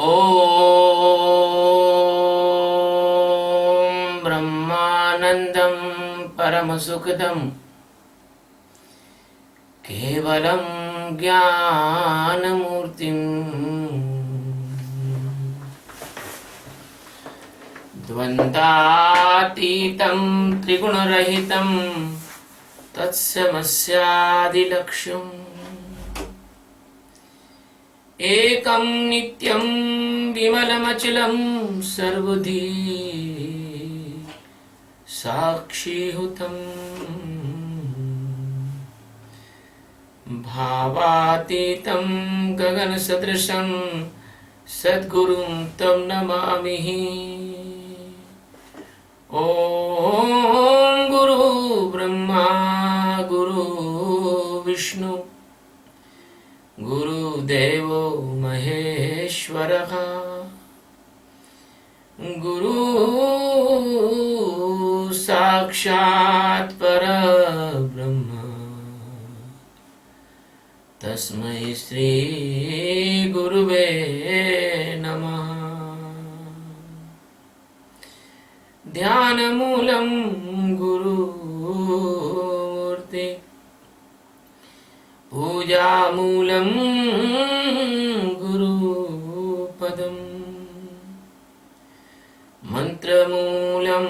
ॐ ब्रह्मानन्दं परमसुखदं केवलं ज्ञानमूर्तिम् द्वन्द्वातीतं त्रिगुणरहितं तत्समस्यादिलक्ष्यम् एकं नित्यं विमलमचलं सर्वधी साक्षीभूतम् भावातीतं गगनसदृशं सद्गुरुं तं नमामि। ॐ गुरु ब्रह्मा गुरु विष्णु गुरुदेवो महेश्वरः गुरु साक्षात् परब्रह्म तस्मै श्री गुरुवे नमः। ध्यानमूलं गुरुमूर्ति पूजामूलं गुरुपदम् मन्त्रमूलं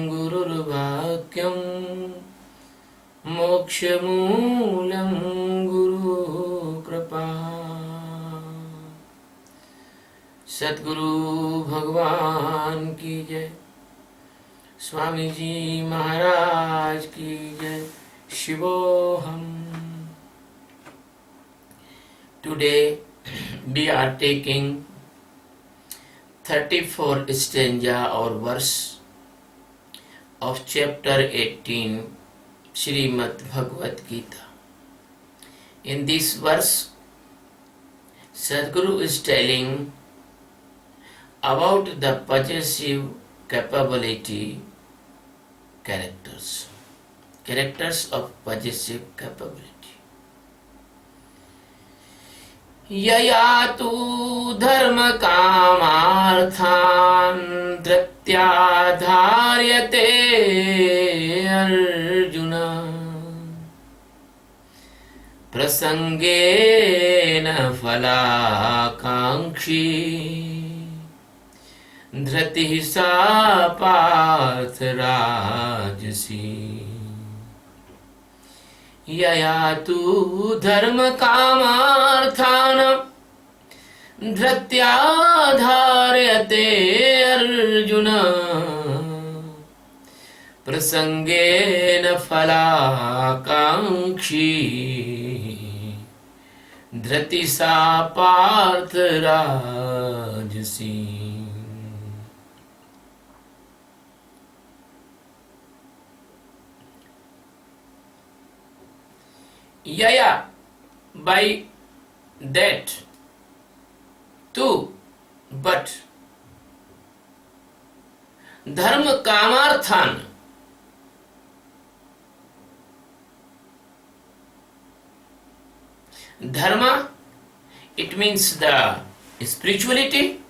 गुरुर्वाक्यं मोक्षमूलं गुरुकृपा। सद्गुरु भगवान की जय, स्वामी जी महाराज की जय। शिवोहम। Today we are taking 34th stanza or verse of chapter 18 Srimad Bhagavad Gita. In this verse, Sadguru is telling about the possessive capability characters of possessive capability. यया तु धर्म कामार्थान् धृत्याधार्यते अर्जुन प्रसंगेन फलाकांक्षी धृतिः सा पार्थ राजसी। यया तु धर्म कामार्थान् धृत्याधार्यते अर्जुन प्रसंगेन फलाकांक्षी धृति सा पार्थ राजसी। Yaya, by that, too, but, dharma kamarthan, dharma, it means the spirituality,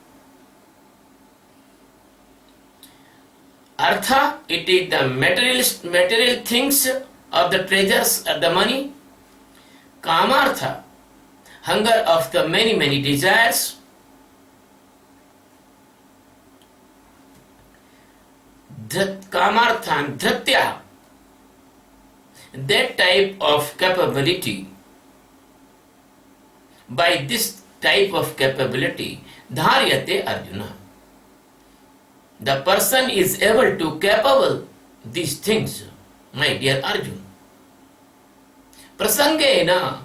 artha, it is the material things of the treasures of the money. Kamartha, hunger of the many desires. Kamarthan, dhritya, that type of capability. By this type of capability, dharyate Arjuna. The person is able to capable these things, my dear Arjuna. Prasangena,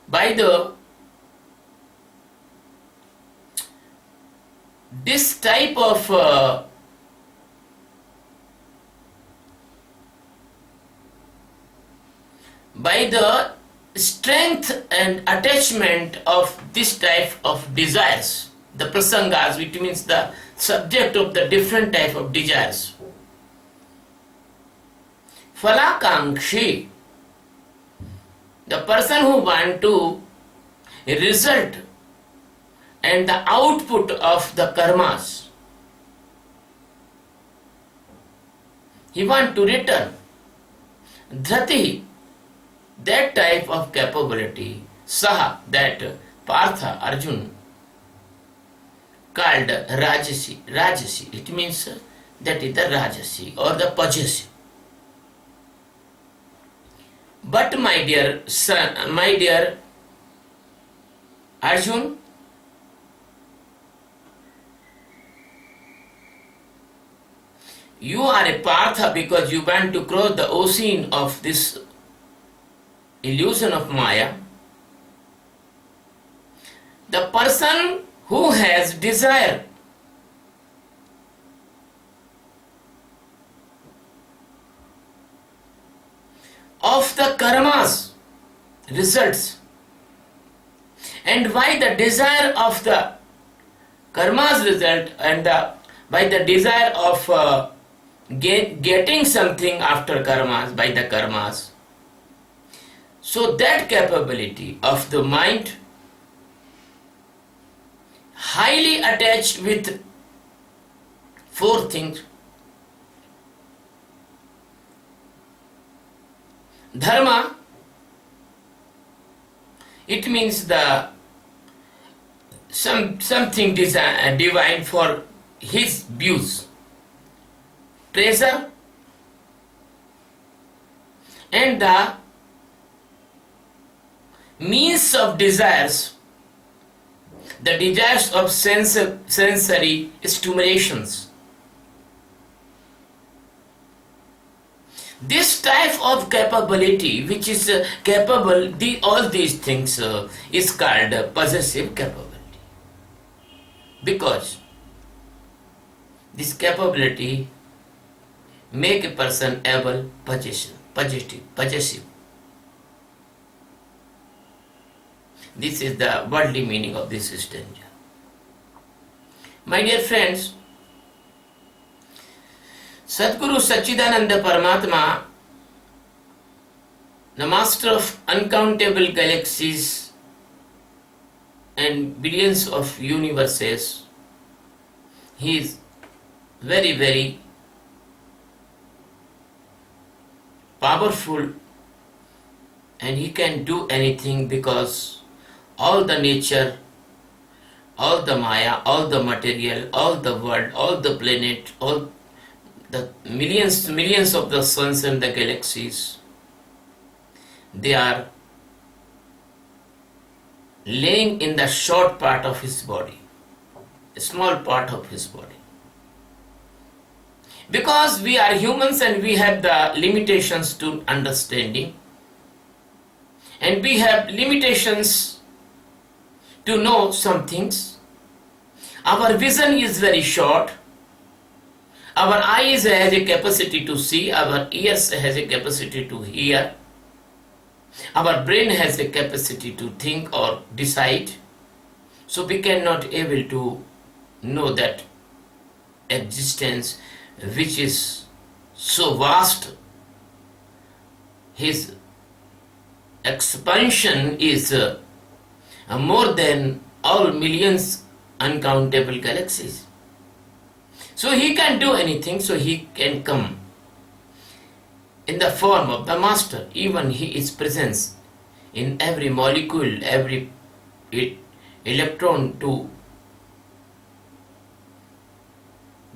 by this type of by the strength and attachment of this type of desires, the prasangas, which means the subject of the different type of desires. Falakankshi, the person who want to result and the output of the karmas. He want to return. Dhrati, that type of capability, Saha, that Partha, Arjun, called Rajasi. Rajasi, it means that is the Rajasi or the possessive. But my dear son, my dear Arjun, you are a Partha because you want to cross the ocean of this illusion of Maya. The person who has desire of the karmas results, and by the desire of the karmas result and by the desire of getting something after karmas, by the karmas, so that capability of the mind highly attached with four things: dharma, it means the something divine for his views; treasure, and the means of desires, the desires of sensory stimulations. This type of capability, which is capable, all these things is called possessive capability, because this capability make a person able possessive. This is the worldly meaning of this stanza. My dear friends, Sadguru Sachidananda Paramatma, the master of uncountable galaxies and billions of universes, he is very, very powerful, and he can do anything because all the nature, all the Maya, all the material, all the world, all the planet, all the millions of the suns and the galaxies, they are laying in the short part of his body, a small part of his body. Because we are humans and we have the limitations to understanding, and we have limitations to know some things. Our vision is very short. Our eyes has a capacity to see, our ears has a capacity to hear, our brain has a capacity to think or decide. So we cannot able to know that existence which is so vast. His expansion is more than all millions uncountable galaxies. So he can do anything, so he can come in the form of the master. Even he is present in every molecule, every electron to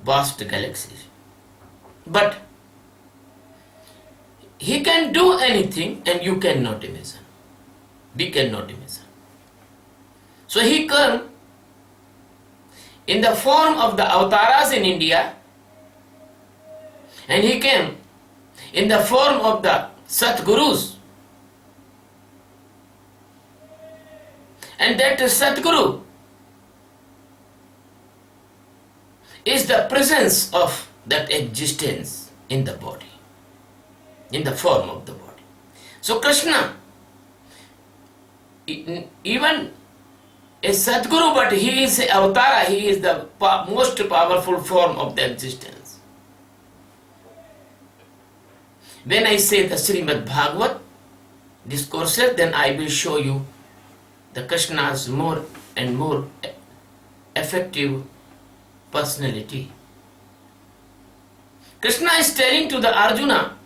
vast galaxies. But he can do anything and you cannot imagine. We cannot imagine. So he came in the form of the avataras in India, and he came in the form of the Satgurus. And that Satguru is the presence of that existence in the body, in the form of the body. So Krishna, even a Sadguru, but he is a Avatara, he is the most powerful form of the existence. When I say the Srimad Bhagavat discourses, then I will show you the Krishna's more and more effective personality. Krishna is telling to the Arjuna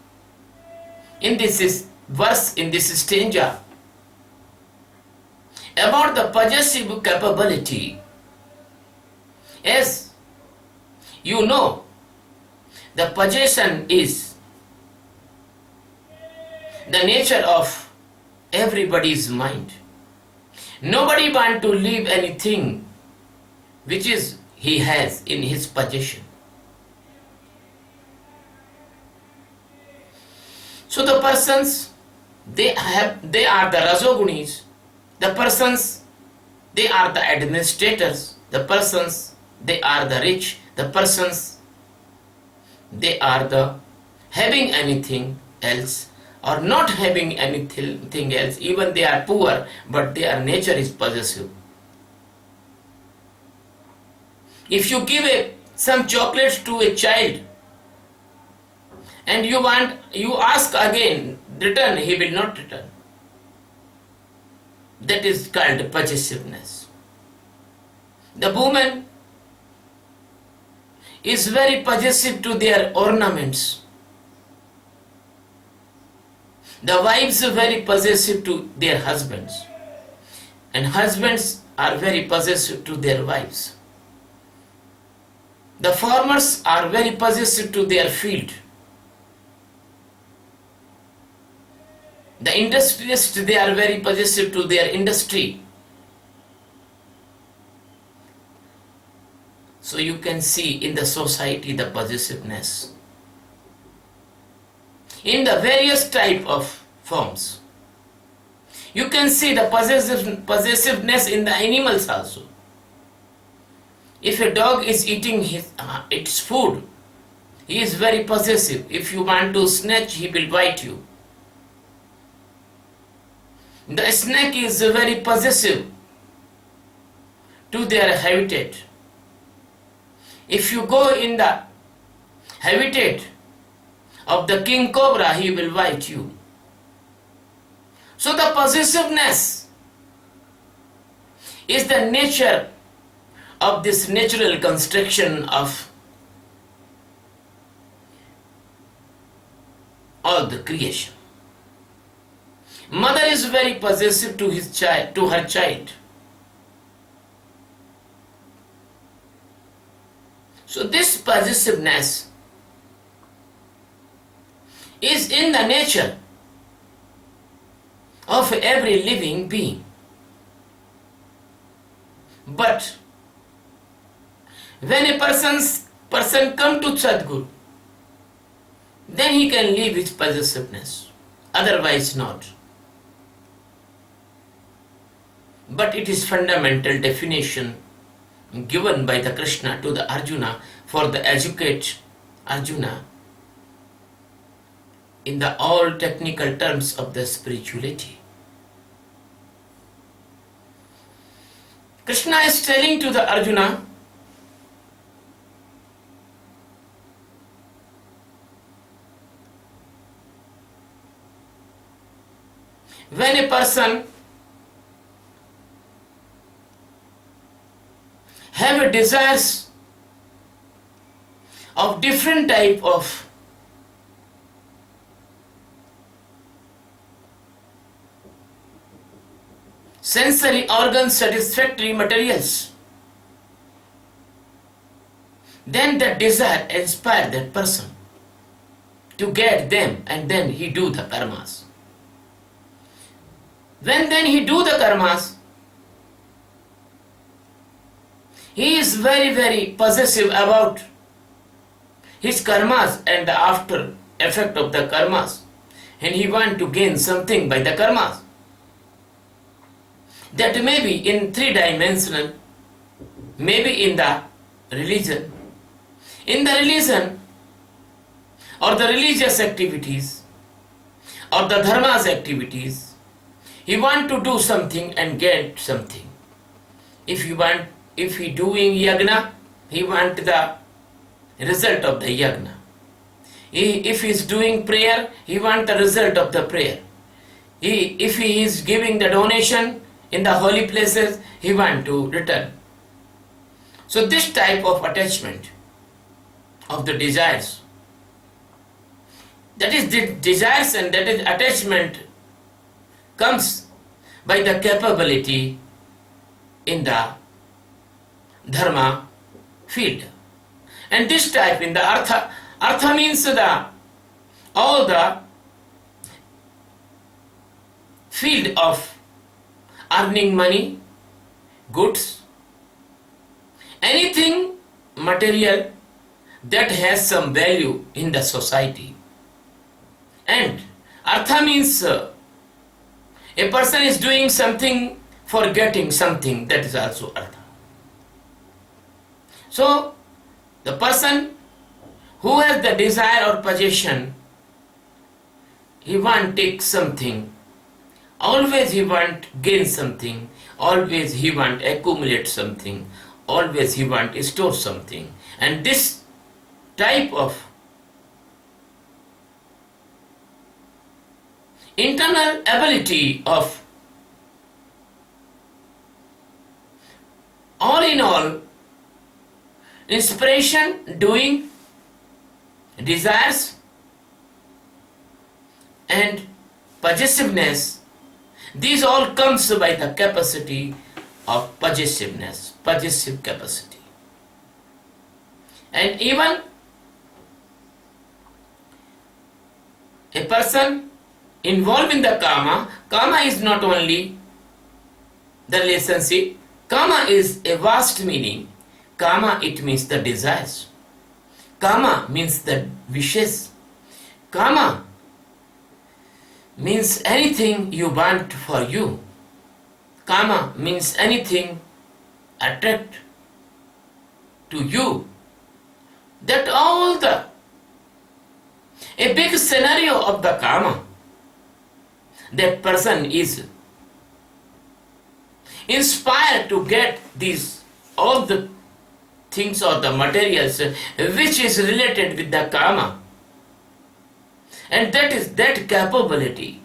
in this verse, in this stanza, about the possessive capability. As you know, the possession is the nature of everybody's mind. Nobody wants to leave anything which is he has in his possession. So the persons, they are the Rajogunis. The persons, they are the administrators. The persons, they are the rich. The persons, they are the having anything else or not having anything else. Even they are poor, but their nature is possessive. If you give some chocolates to a child and you ask again, return, he will not return. That is called possessiveness. The woman is very possessive to their ornaments. The wives are very possessive to their husbands. And husbands are very possessive to their wives. The farmers are very possessive to their field. The industrialists, they are very possessive to their industry. So you can see in the society the possessiveness in the various type of forms. You can see the possessiveness in the animals also. If a dog is eating its food, he is very possessive. If you want to snatch, he will bite you. The snake is very possessive to their habitat. If you go in the habitat of the king cobra, he will bite you. So the possessiveness is the nature of this natural construction of all the creation. Mother is very possessive to her child. So this possessiveness is in the nature of every living being. But when a person come to Sadguru, then he can leave his possessiveness, otherwise not. But it is fundamental definition given by the Krishna to the Arjuna for the educate Arjuna in the all technical terms of the spirituality. Krishna is telling to the Arjuna, when a person have a desires of different type of sensory organ satisfactory materials, then that desire inspire that person to get them, and then he do the karmas. When then he do the karmas, he is very, very possessive about his karmas and the after effect of the karmas, and he want to gain something by the karmas. That may be in three-dimensional, maybe in the religion. In the religion or the religious activities or the dharma's activities, he want to do something and get something. If he doing yagna, he want the result of the yagna. If he is doing prayer, he want the result of the prayer. If he is giving the donation in the holy places, he want to return. So this type of attachment of the desires, that is the desires and that is attachment comes by the capability in the dharma field. And this type in the artha means all the field of earning money, goods, anything material that has some value in the society. And artha means a person is doing something for getting something, that is also artha. So the person who has the desire or possession, he want take something, always he want gain something, always he want accumulate something, always he want store something. And this type of internal ability of all in all inspiration, doing, desires and possessiveness, these all comes by the capacity of possessiveness, possessive capacity. And even a person involved in the kama is not only the relationship, kama is a vast meaning. Kama, it means the desires. Kama means the wishes. Kama means anything you want for you. Kama means anything attract to you. That all a big scenario of the kama. That person is inspired to get these all the things or the materials which is related with the kama, and that is that capability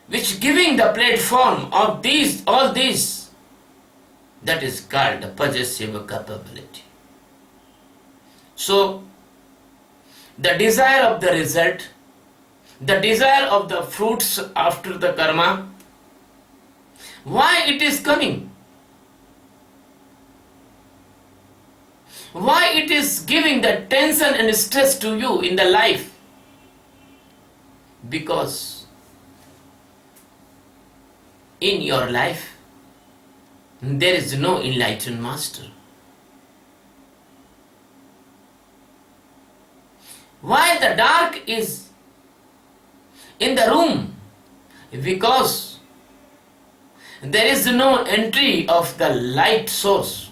which giving the platform of these all these, that is called the possessive capability. So the desire of the result, the desire of the fruits after the karma, why it is coming? Why it is giving the tension and stress to you in the life? Because in your life there is no enlightened master. Why the dark is in the room? Because there is no entry of the light source.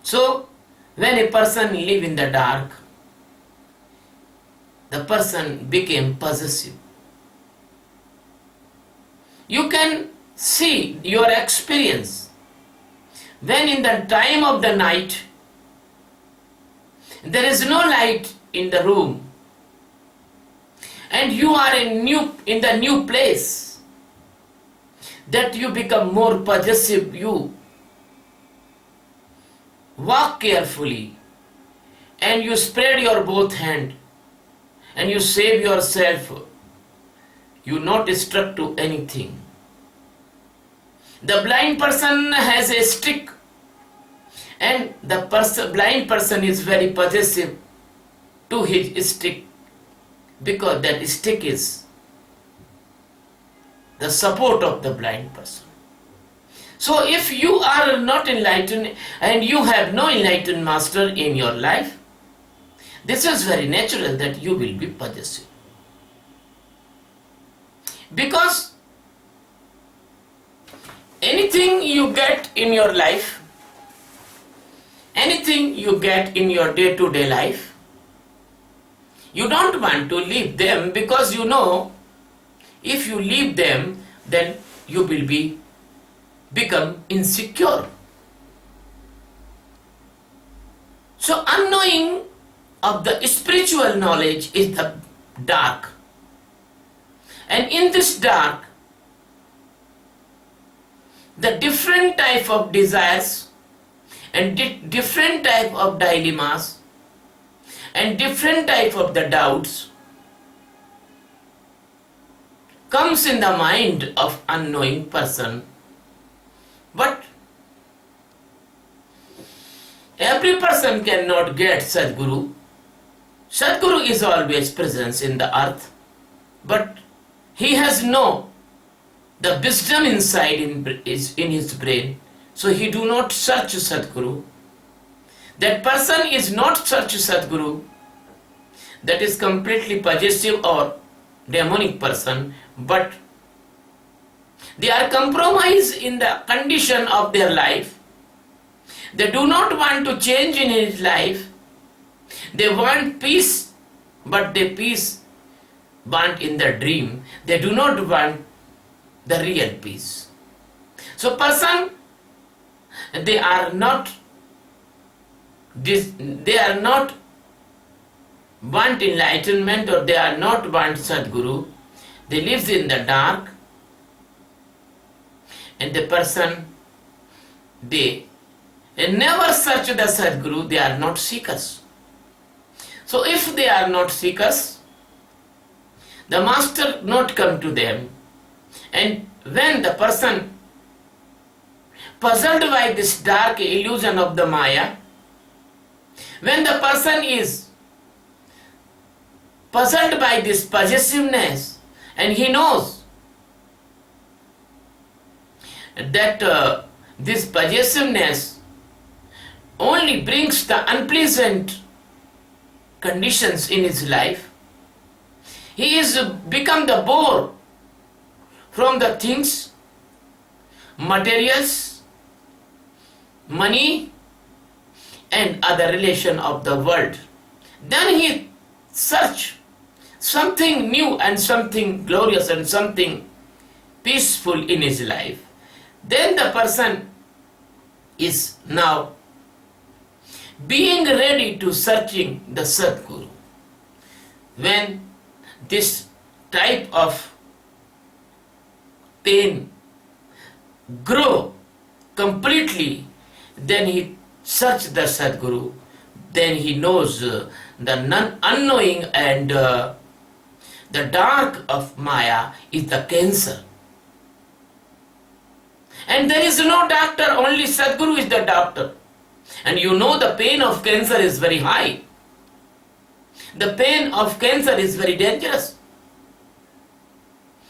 So when a person live in the dark, the person became possessive. You can see your experience when in the time of the night there is no light in the room and you are in the new place, that you become more possessive. You walk carefully and you spread your both hand and you save yourself. You not struck to anything. The blind person has a stick and the blind person is very possessive to his stick, because that stick is the support of the blind person. So if you are not enlightened and you have no enlightened master in your life, this is very natural that you will be possessive. Because anything you get in your life, anything you get in your day-to-day life, you don't want to leave them, because you know if you leave them, then you will become insecure. So unknowing of the spiritual knowledge is the dark. And in this dark, the different type of desires and different type of dilemmas and different type of the doubts comes in the mind of unknowing person. But every person cannot get Sadguru. Sadguru is always present in the earth, but he has no the wisdom inside is in his brain, so he do not search Sadguru. That person is not search Sadguru. That is completely possessive or demonic person, but they are compromised in the condition of their life. They do not want to change in his life. They want peace, but they peace want in the dream. They do not want the real peace. So person, they are not want enlightenment, or they are not want Sadguru. They live in the dark, and the person, they never search the Sadguru. They are not seekers. So if they are not seekers, the master not come to them. And when the person puzzled by this dark illusion of the Maya, when the person is puzzled by this possessiveness, and he knows that this possessiveness only brings the unpleasant conditions in his life, he is become the bore from the things, materials, money, and other relation of the world. Then he search something new and something glorious and something peaceful in his life. Then the person is now being ready to searching the Sadguru. When this type of pain grow completely, then he search the Sadguru. Then he knows the unknowing and the dark of Maya is the cancer. And there is no doctor, only Sadguru is the doctor. And you know the pain of cancer is very high. The pain of cancer is very dangerous.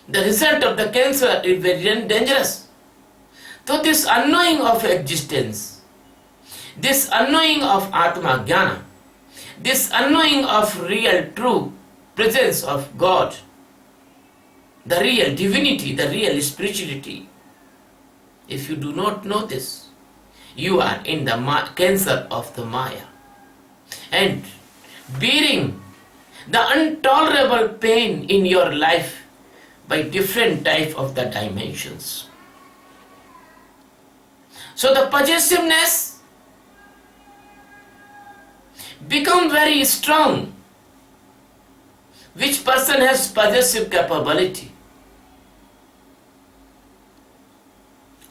The result of the cancer is very dangerous. So this unknowing of existence, this unknowing of Atma Jnana, this unknowing of real true presence of God, the real divinity, the real spirituality, if you do not know this, you are in the cancer of the Maya and bearing the intolerable pain in your life by different type of the dimensions. So the possessiveness become very strong. Which person has possessive capability?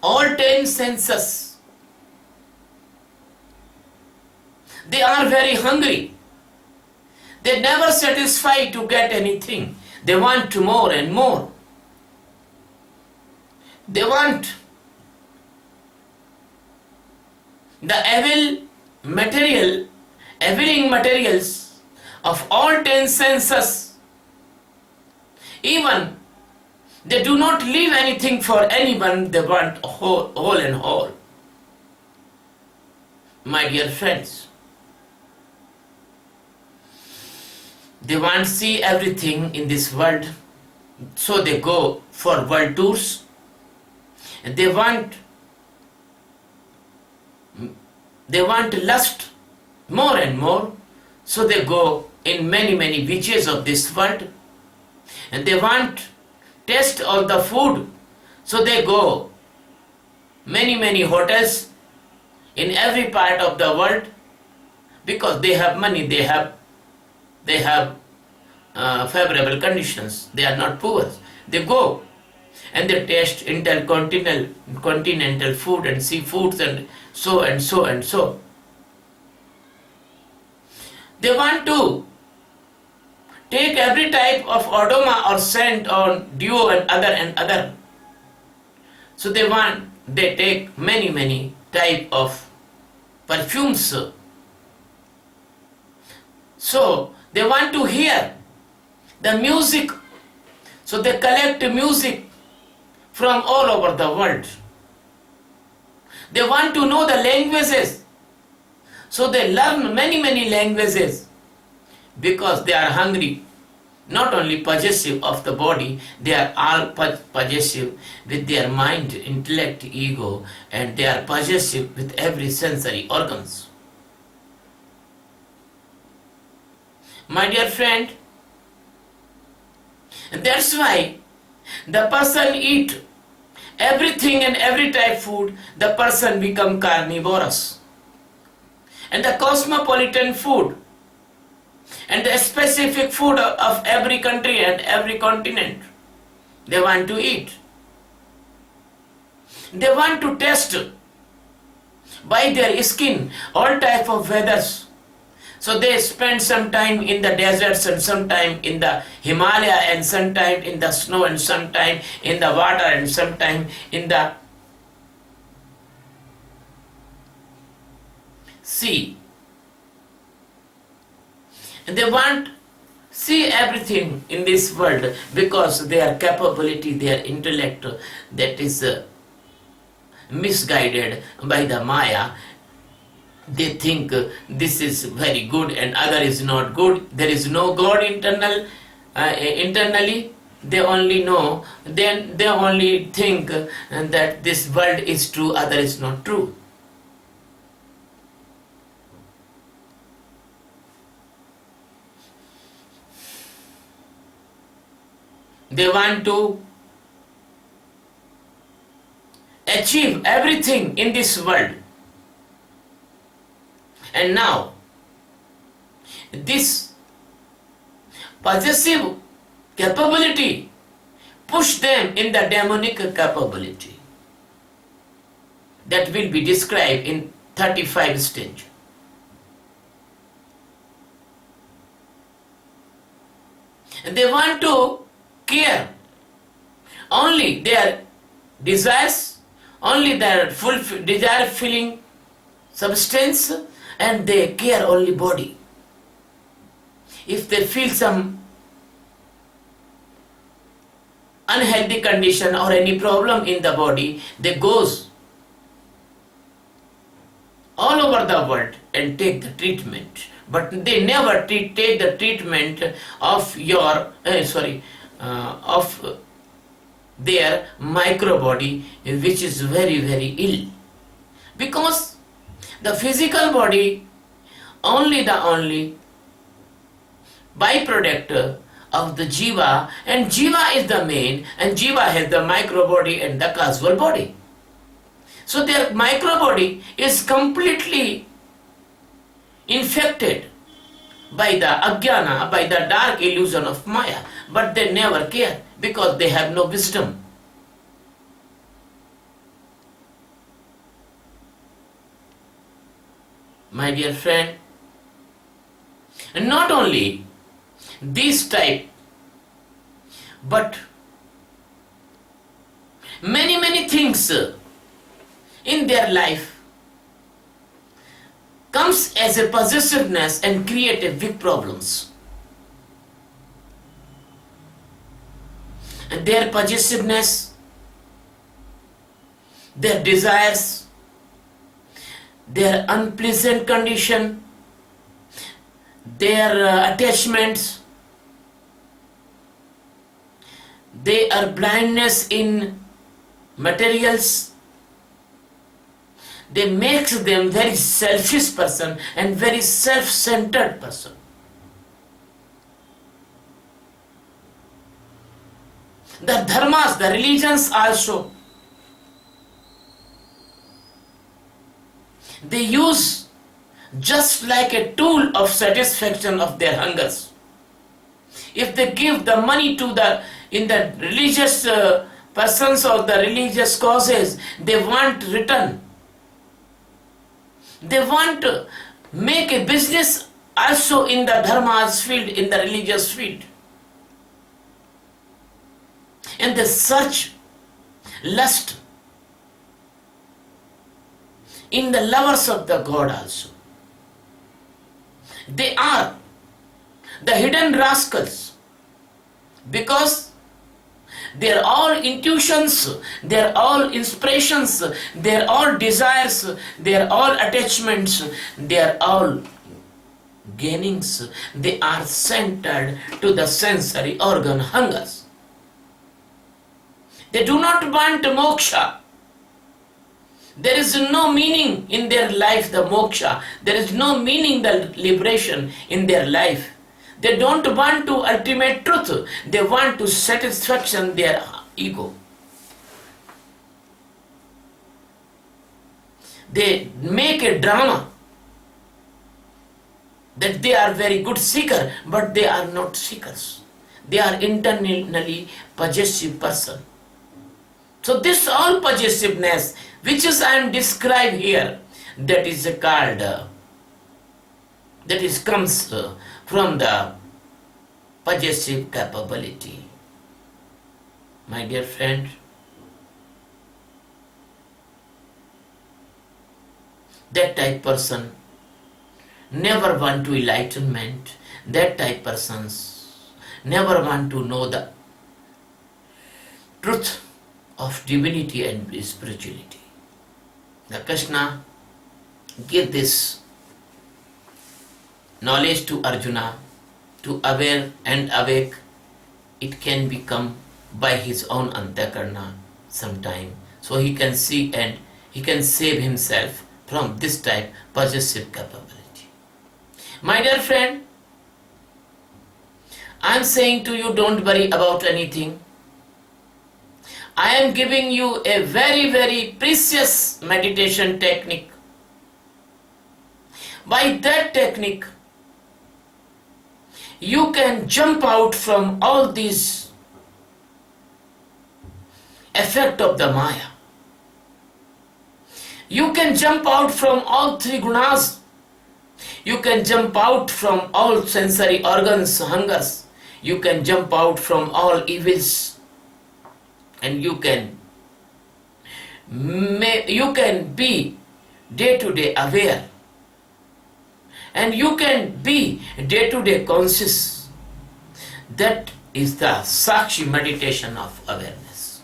All 10 senses, they are very hungry. They never satisfy to get anything. They want more and more. They want the availing materials of all 10 senses. Even they do not leave anything for anyone. They want whole and whole. My dear friends, they want to see everything in this world, so they go for world tours. They want lust more and more, so they go in many beaches of this world. And they want taste of the food, So they go many hotels in every part of the world because they have money, they have favorable conditions. They are not poor. They go and they taste intercontinental food and seafoods and so and so and so. They want to take every type of aroma or scent or duo and other. So they take many type of perfumes. So they want to hear the music. So they collect music from all over the world. They want to know the languages. So they learn many languages because they are hungry. Not only possessive of the body, they are all possessive with their mind, intellect, ego, and they are possessive with every sensory organs. My dear friend, that's why the person eat everything and every type food, the person become carnivorous. And the cosmopolitan food and the specific food of every country and every continent, they want to eat. They want to test by their skin all type of weathers. So they spend some time in the deserts and some time in the Himalaya and some time in the snow and some time in the water and some time in the sea. And they want see everything in this world because their capability, their intellect, that is misguided by the Maya. They think this is very good and other is not good. There is no God internally. They only know, then they only think that this world is true, other is not true. They want to achieve everything in this world. And now, this possessive capability push them in the demonic capability that will be described in 35 stage. And they want to care only their desires, only their desire filling substance, and they care only body. If they feel some unhealthy condition or any problem in the body, they goes all over the world and take the treatment. But they never take the treatment of of their micro body, which is very ill. Because the physical body only byproduct of the Jiva, and Jiva is the main, and Jiva has the micro body and the causal body. So their micro body is completely infected by the ajnana, by the dark illusion of Maya, but they never care because they have no wisdom. My dear friend, and not only this type, but many things in their life comes as a possessiveness and create a big problems. And their possessiveness, their desires, their unpleasant condition, their attachments, their blindness in materials, they makes them very selfish person and very self-centered person. The dharmas, the religions also They use just like a tool of satisfaction of their hungers. If they give the money to the in the religious persons or the religious causes, they want return. They want to make a business also in the dharma's field, in the religious field. And they search lust in the lovers of the God also. They are the hidden rascals because they're all intuitions, they're all inspirations, they're all desires, they're all attachments, they're all gainings. They are centered to the sensory organ hungers. They do not want moksha. There is no meaning in their life, the moksha. There is no meaning, the liberation in their life. They don't want to ultimate truth. They want to satisfaction their ego. They make a drama that they are very good seeker, but they are not seekers. They are internally possessive person. So this all possessiveness, which is I am described here, that is called, that is comes from the possessive capability. My dear friend, that type person never want to enlightenment. That type persons never want to know the truth of divinity and spirituality. The Krishna give this knowledge to Arjuna to aware and awake. It can become by his own antakarna sometime, so he can see and he can save himself from this type possessive capability. My dear friend, I am saying to you, don't worry about anything. I am giving you a very, very precious meditation technique. By that technique, you can jump out from all these effect of the Maya. You can jump out from all three gunas. You can jump out from all sensory organs, hungers. You can jump out from all evils. And you can be day to day aware, and you can be day to day conscious. That is the Sakshi meditation of awareness.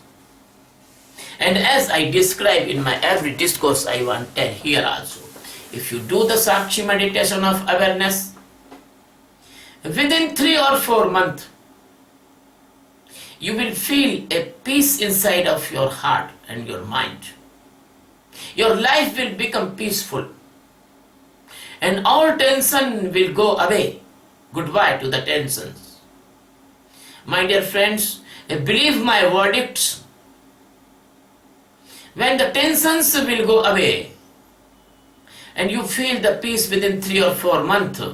And as I describe in my every discourse, I want to tell here also, if you do the Sakshi meditation of awareness, within 3 or 4 months, you will feel a peace inside of your heart and your mind. Your life will become peaceful. And all tension will go away. Goodbye to the tensions. My dear friends, believe my verdicts. When the tensions will go away and you feel the peace within 3 or 4 months,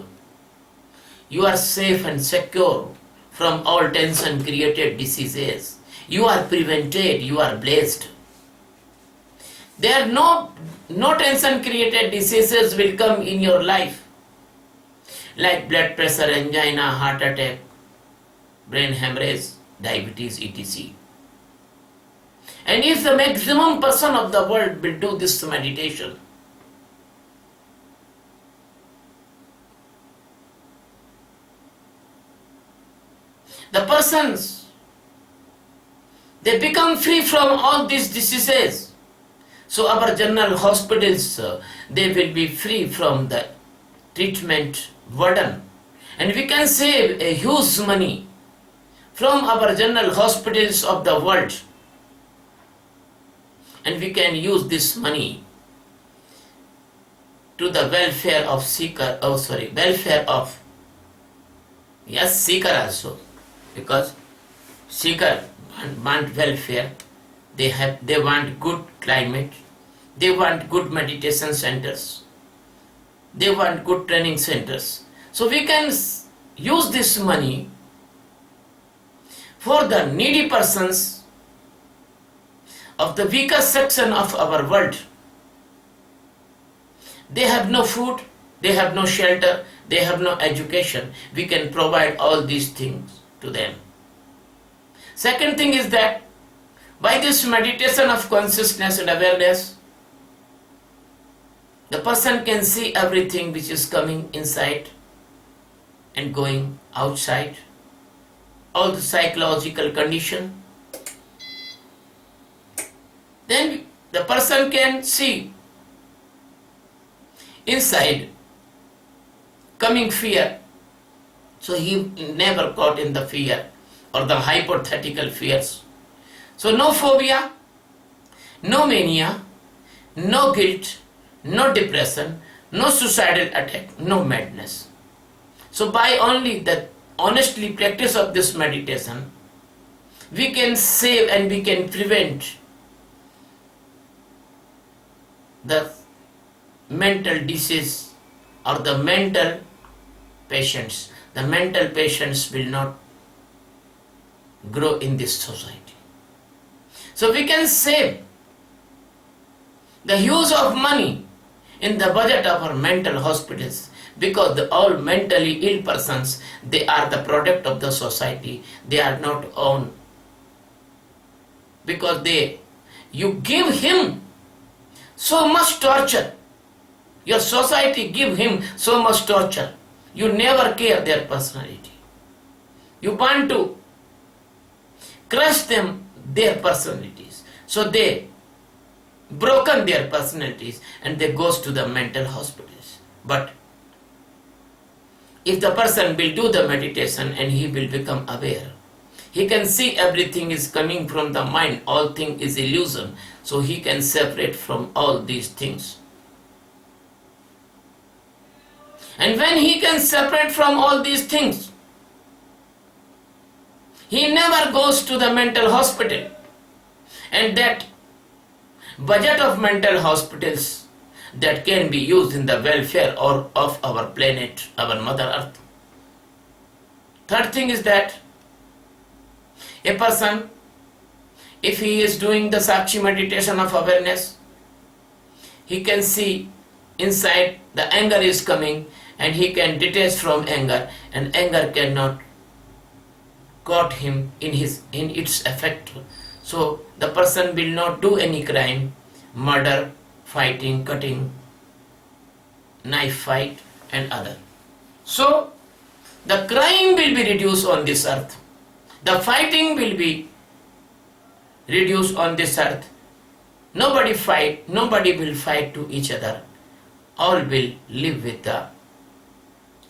you are safe and secure from all tension created diseases. You are prevented, you are blessed. There are no tension created diseases will come in your life, like blood pressure, angina, heart attack, brain hemorrhage, diabetes, etc. And if the maximum person of the world will do this meditation, the persons, they become free from all these diseases. So our general hospitals, they will be free from the treatment burden. And we can save a huge money from our general hospitals of the world. And we can use this money to the welfare of seeker, seeker also. Because seeker want welfare, they want good climate, They want good meditation centers. They want good training centers. So we can use this money for the needy persons of the weaker section of our world. They have no food, they have no shelter, they have no education. We can provide all these things to them. Second thing is that by this meditation of consciousness and awareness, the person can see everything which is coming inside and going outside, all the psychological condition. Then the person can see inside coming fear, so he never caught in the fear or the hypothetical fears. So no phobia, no mania, no guilt, no depression, no suicidal attack, no madness. So by only the honestly practice of this meditation, we can save and we can prevent the mental disease or the mental patients. The mental patients will not grow in this society. So we can save the use of money in the budget of our mental hospitals, because all mentally ill persons, they are the product of the society. They are not own, because you give him so much torture. Your society give him so much torture. You never care their personality. You want to crush them, their personalities. So they broken their personalities and they goes to the mental hospitals. But if the person will do the meditation and he will become aware, he can see everything is coming from the mind, all thing is illusion, so he can separate from all these things. And when he can separate from all these things, he never goes to the mental hospital. And that budget of mental hospitals that can be used in the welfare or of our planet, our Mother Earth. Third thing is that a person, if he is doing the Sakshi meditation of awareness, he can see inside the anger is coming and he can detach from anger, and anger cannot got him in its effect. So the person will not do any crime, murder, fighting, cutting, knife fight and other. So the crime will be reduced on this earth. The fighting will be reduced on this earth. Nobody will fight to each other. All will live with the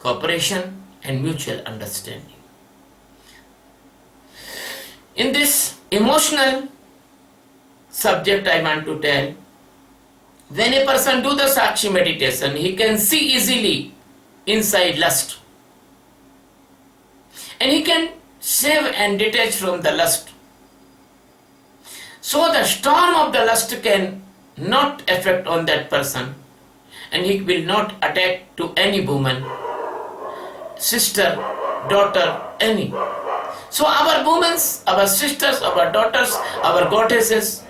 cooperation and mutual understanding. In this emotional subject, I want to tell, when a person do the Sakshi meditation, he can see easily inside lust. And he can save and detach from the lust. So the storm of the lust can not affect on that person, and he will not attack to any woman, sister, daughter, any. So our women, our sisters, our daughters, our goddesses,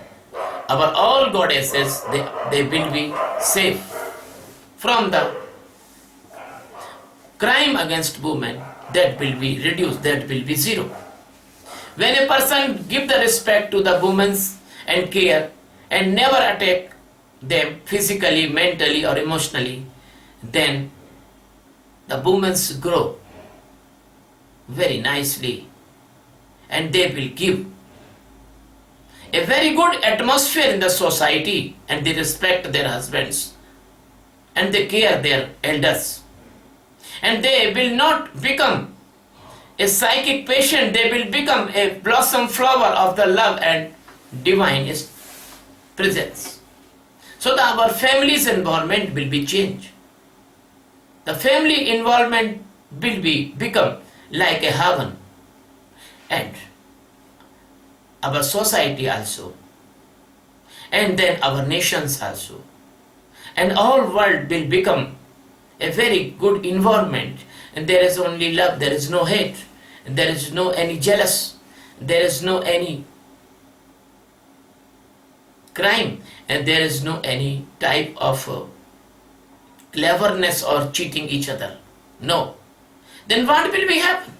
our all goddesses, they will be safe from the crime against women. That will be reduced, that will be zero. When a person give the respect to the women and care and never attack them physically, mentally or emotionally, then the women grow very nicely and they will give a very good atmosphere in the society, and they respect their husbands and they care their elders. And they will not become a psychic patient, they will become a blossom flower of the love and divine presence. So our family's environment will be changed. The family involvement will become like a heaven, and our society also. and then our nations also. And all world will become a very good environment, and there is only love, there is no hate, and there is no any jealous, there is no any crime, and there is no any type of cleverness or cheating each other. No. Then what will be happen?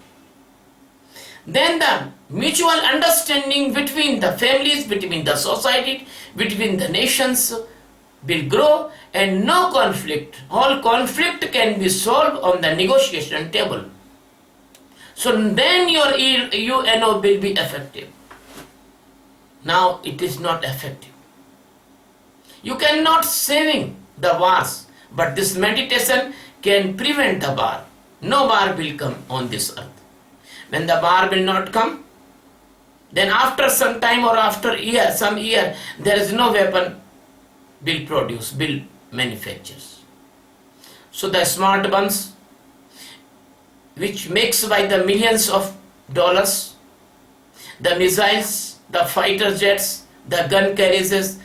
Then the mutual understanding between the families, between the society, between the nations will grow, and no conflict. All conflict can be solved on the negotiation table. So then your UNO will be effective. Now it is not effective. You cannot saving the wars, but this meditation can prevent the war. No war will come on this earth. When the war will not come, then after some time or after some year, there is no weapon will produce, will manufactures. So the smart ones, which makes by the millions of dollars, the missiles, the fighter jets, the gun carriages,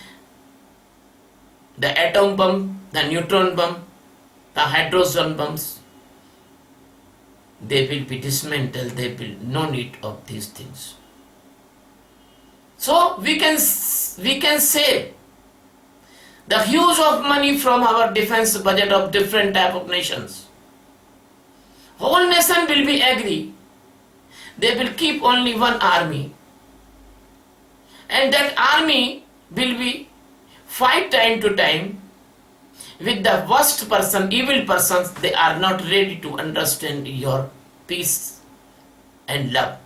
the atom bomb, the neutron bomb, the hydrogen bombs, they will be dismantled. They will no need of these things. So we can save the huge of money from our defense budget of different type of nations. Whole nation will be agree. They will keep only one army, and that army will be fight time to time with the worst person, evil persons. They are not ready to understand your peace and love.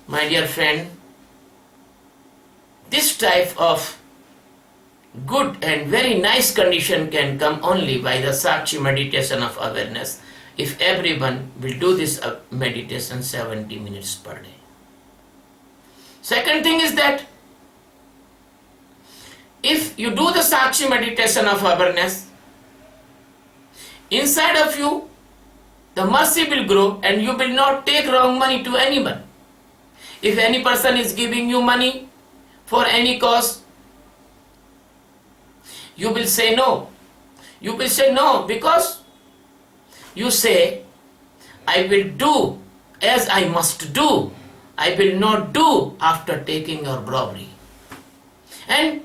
My dear friend, this type of good and very nice condition can come only by the Sakshi meditation of awareness, if everyone will do this meditation 70 minutes per day. Second thing is that if you do the Sakshi meditation of awareness, inside of you, the mercy will grow, and you will not take wrong money to anyone. If any person is giving you money for any cause, you will say no. You will say no because you say, I will do as I must do. I will not do after taking your robbery. And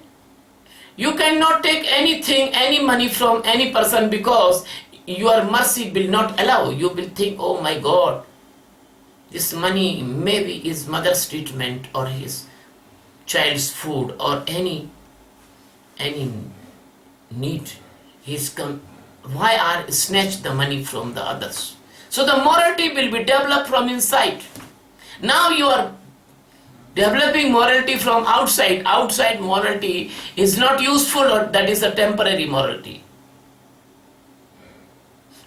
you cannot take anything, any money from any person, because your mercy will not allow. You will think, oh my God, this money maybe is mother's treatment or his child's food or any need. He's come. Why are snatch the money from the others? So the morality will be developed from inside. Now you are developing morality from outside. Outside morality is not useful, or that is a temporary morality.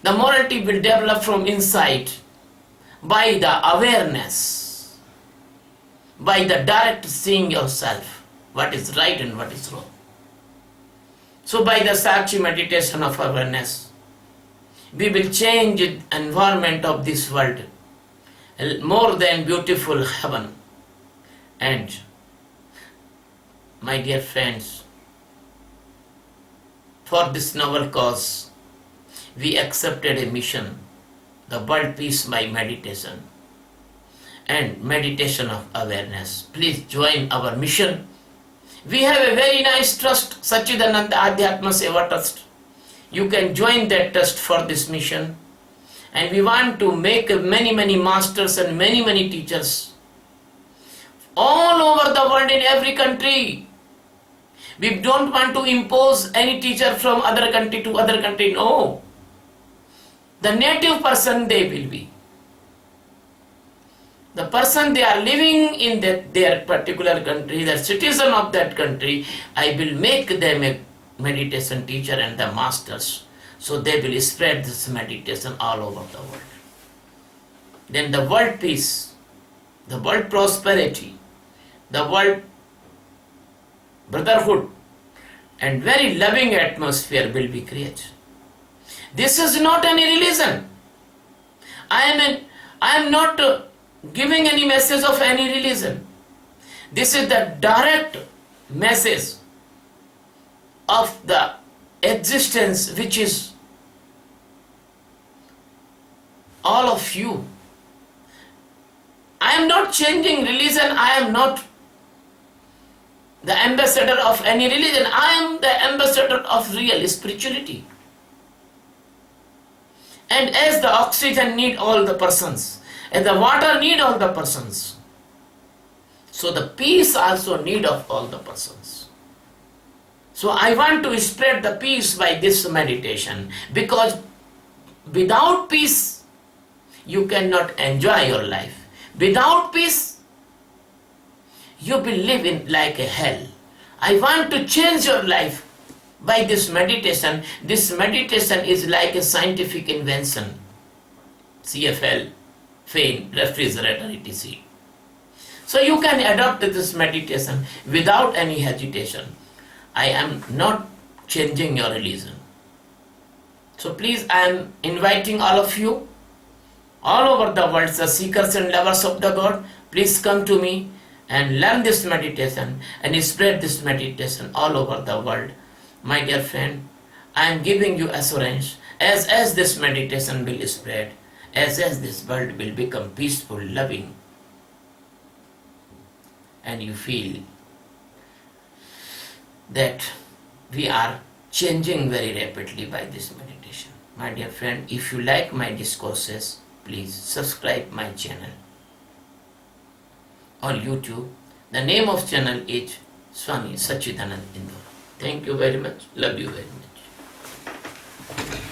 The morality will develop from inside by the awareness, by the direct seeing yourself, what is right and what is wrong. So by the Sakshi meditation of awareness, we will change the environment of this world more than beautiful heaven. And my dear friends, for this noble cause, we accepted a mission, the world peace by meditation and meditation of awareness. Please join our mission. We have a very nice trust, Sachidananda Adhyatma Seva Trust. You can join that trust for this mission. And we want to make many masters and many teachers all over the world, in every country. We don't want to impose any teacher from other country to other country. No. The native person they will be. The person they are living in their particular country, the citizen of that country, I will make them a meditation teacher and the masters. So they will spread this meditation all over the world. Then the world peace, the world prosperity, the world brotherhood and very loving atmosphere will be created. This is not any religion. I am not giving any message of any religion. This is the direct message of the existence which is all of you. I am not changing religion. I am not the ambassador of any religion. I am the ambassador of real spirituality. And as the oxygen need all the persons, and the water need all the persons, so the peace also need of all the persons. So I want to spread the peace by this meditation, because without peace you cannot enjoy your life. Without peace you will live in like a hell. I want to change your life by this meditation. This meditation is like a scientific invention. CFL, fan, refrigerator, etc. So you can adopt this meditation without any hesitation. I am not changing your religion. So please, I am inviting all of you, all over the world, the seekers and lovers of the God, please come to me and learn this meditation and spread this meditation all over the world. My dear friend, I am giving you assurance, as this meditation will spread, as this world will become peaceful, loving, and you feel that we are changing very rapidly by this meditation. My dear friend, if you like my discourses, please subscribe my channel on YouTube. The name of channel is Swami Sachidanand Indore. Thank you very much. Love you very much.